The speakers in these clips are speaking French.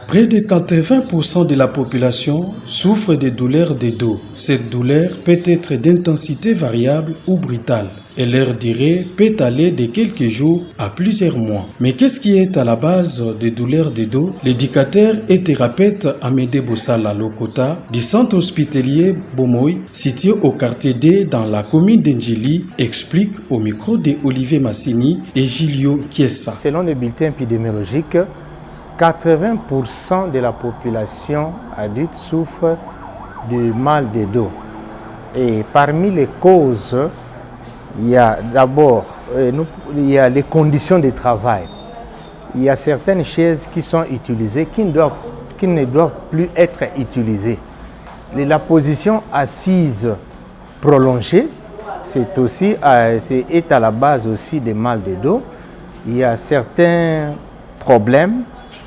Près de 80% de la population souffre de douleurs de dos. Cette douleur peut être d'intensité variable ou brutale et leur durée peut aller de quelques jours à plusieurs mois. Mais qu'est-ce qui est à la base des douleurs de dos? L'éducateur et thérapeute Amédée Boussala Lokota du centre hospitalier Bomoy, situé au quartier D dans la commune d'Endjili, explique au micro de Olivier Massini et Gilio Kiesa. Selon le bulletin épidémiologique, 80% de la population adulte souffre du mal de dos. Et parmi les causes, il y a d'abord les conditions de travail. Il y a certaines chaises qui sont utilisées qui ne doivent plus être utilisées. La position assise prolongée, est à la base aussi des mal de dos. Il y a certains problèmes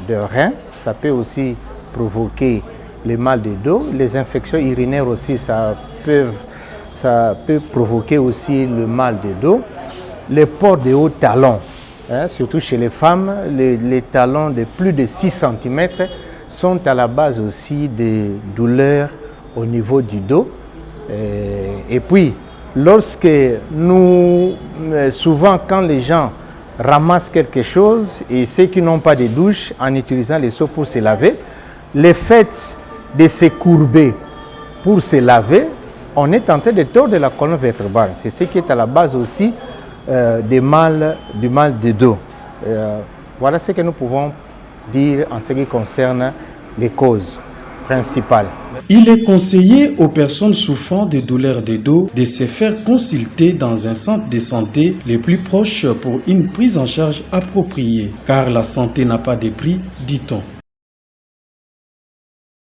de reins, ça peut aussi provoquer les mal de dos. Les infections urinaires aussi, ça peut provoquer aussi le mal de dos. Les ports de hauts talons, surtout chez les femmes, les talons de plus de 6 cm sont à la base aussi des douleurs au niveau du dos. Et puis, souvent quand les gens ramassent quelque chose et ceux qui n'ont pas de douche en utilisant les seaux pour se laver, le fait de se courber pour se laver, on est en train de tordre la colonne vertébrale. C'est ce qui est à la base aussi du mal de dos. Voilà ce que nous pouvons dire en ce qui concerne les causes principales. Il est conseillé aux personnes souffrant de douleurs de dos de se faire consulter dans un centre de santé le plus proche pour une prise en charge appropriée, car la santé n'a pas de prix, dit-on.